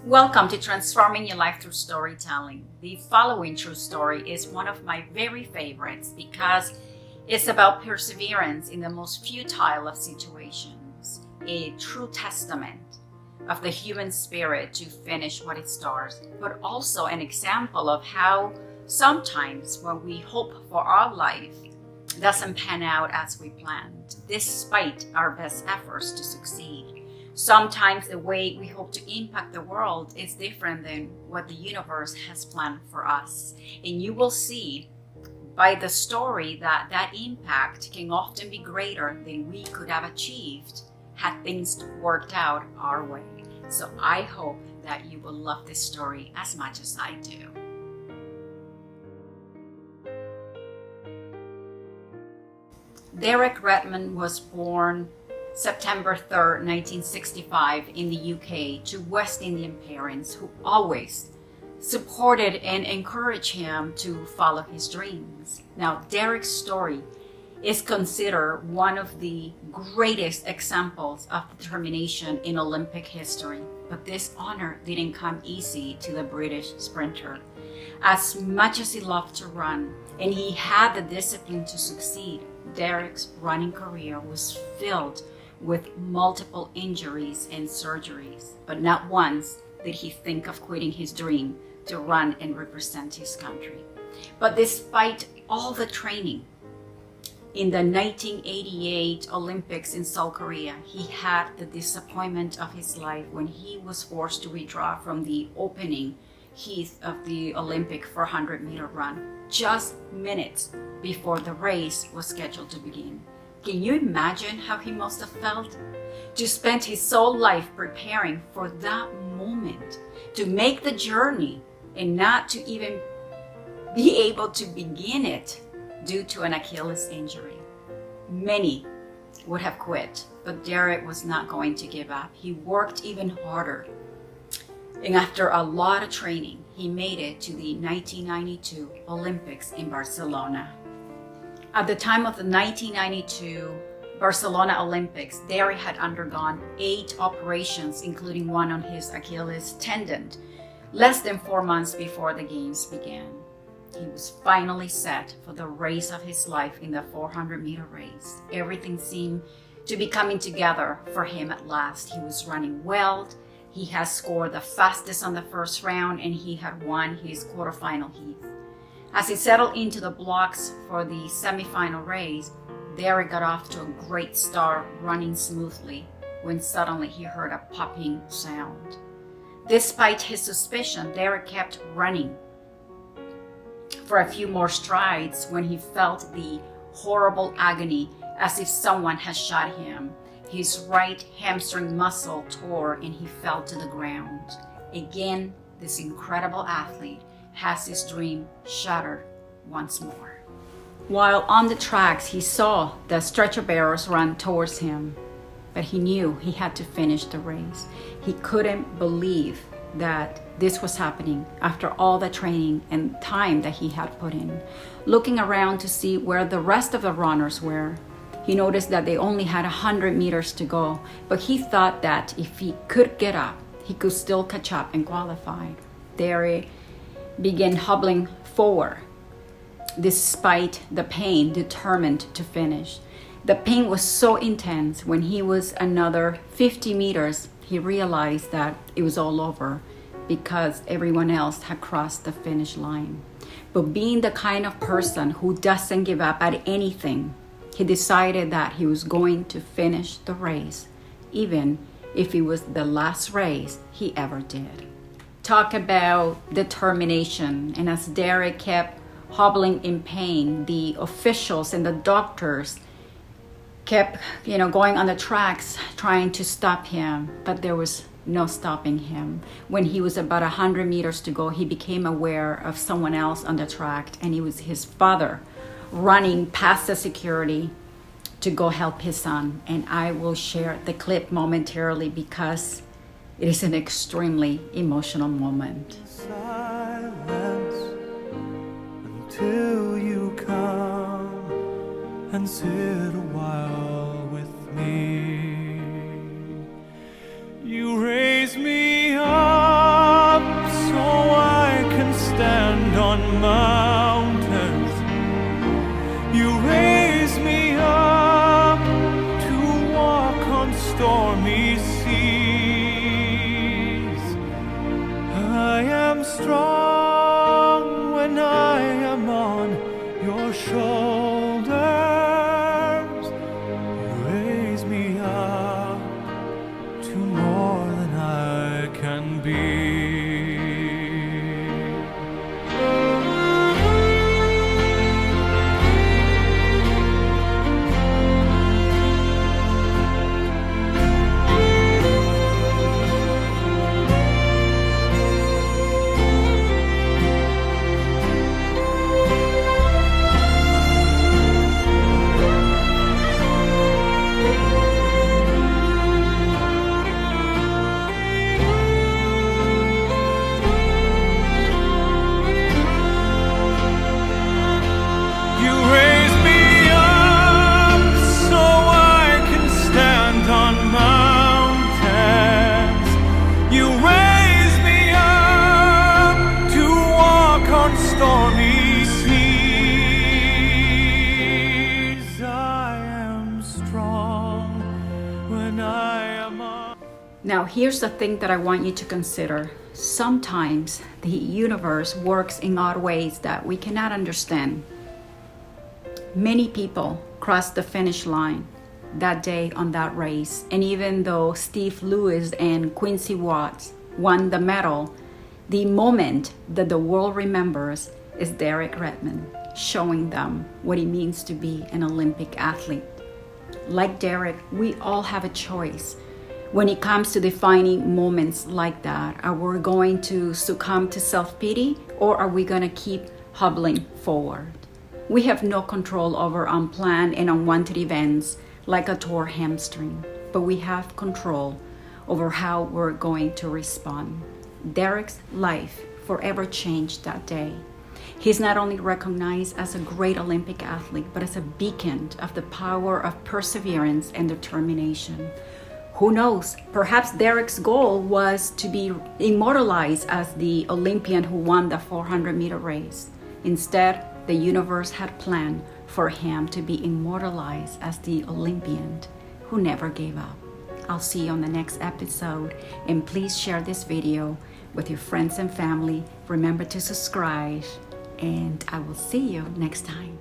Welcome to Transforming Your Life Through Storytelling. The following true story is one of my very favorites because it's about perseverance in the most futile of situations, a true testament of the human spirit to finish what it starts, but also an example of how sometimes when we hope for our life, it doesn't pan out as we planned, despite our best efforts to succeed. Sometimes the way we hope to impact the world is different than what the universe has planned for us. And you will see by the story that that impact can often be greater than we could have achieved had things worked out our way. So I hope that you will love this story as much as I do. Derek Redmond was born September 3rd, 1965 in the UK to West Indian parents who always supported and encouraged him to follow his dreams. Now, Derek's story is considered one of the greatest examples of determination in Olympic history, but this honor didn't come easy to the British sprinter. As much as he loved to run and he had the discipline to succeed, Derek's running career was filled with multiple injuries and surgeries, but not once did he think of quitting his dream to run and represent his country. But despite all the training, in the 1988 Olympics in South Korea, he had the disappointment of his life when he was forced to withdraw from the opening heat of the Olympic 400-meter run, just minutes before the race was scheduled to begin. Can you imagine how he must have felt? To spend his whole life preparing for that moment, to make the journey and not to even be able to begin it due to an Achilles injury. Many would have quit, but Derek was not going to give up. He worked even harder. And after a lot of training, he made it to the 1992 Olympics in Barcelona. At the time of the 1992 Barcelona Olympics, Derek had undergone 8 operations, including one on his Achilles tendon, less than 4 months before the games began. He was finally set for the race of his life in the 400-meter race. Everything seemed to be coming together for him at last. He was running well. He had scored the fastest on the first round, and he had won his quarterfinal heat. As he settled into the blocks for the semifinal race, Derek got off to a great start, running smoothly, when suddenly he heard a popping sound. Despite his suspicion, Derek kept running for a few more strides when he felt the horrible agony as if someone had shot him. His right hamstring muscle tore and he fell to the ground. Again, this incredible athlete has his dream shattered once more. While on the tracks, he saw the stretcher bearers run towards him, but he knew he had to finish the race. He couldn't believe that this was happening after all the training and time that he had put in. Looking around to see where the rest of the runners were, he noticed that they only had 100 meters to go, but he thought that if he could get up, he could still catch up and qualify. Derek began hobbling forward, despite the pain, determined to finish. The pain was so intense when he was another 50 meters, he realized that it was all over because everyone else had crossed the finish line. But being the kind of person who doesn't give up at anything, he decided that he was going to finish the race, even if it was the last race he ever did. Talk about determination. And as Derek kept hobbling in pain, the officials and the doctors kept, going on the tracks trying to stop him, but there was no stopping him. When he was about 100 meters to go, he became aware of someone else on the track, and it was his father running past the security to go help his son. And I will share the clip momentarily because it is an extremely emotional moment. Silence until you come and sit a while with me. You raise me up strong when I am on. Now, here's the thing that I want you to consider. Sometimes the universe works in odd ways that we cannot understand. Many people crossed the finish line that day on that race, and even though Steve Lewis and Quincy Watts won the medal, the moment that the world remembers is Derek Redmond, showing them what it means to be an Olympic athlete. Like Derek, we all have a choice. When it comes to defining moments like that, are we going to succumb to self-pity, or are we going to keep hobbling forward? We have no control over unplanned and unwanted events like a torn hamstring, but we have control over how we're going to respond. Derek's life forever changed that day. He's not only recognized as a great Olympic athlete, but as a beacon of the power of perseverance and determination. Who knows, perhaps Derek's goal was to be immortalized as the Olympian who won the 400-meter race. Instead, the universe had planned for him to be immortalized as the Olympian who never gave up. I'll see you on the next episode, and please share this video with your friends and family. Remember to subscribe, and I will see you next time.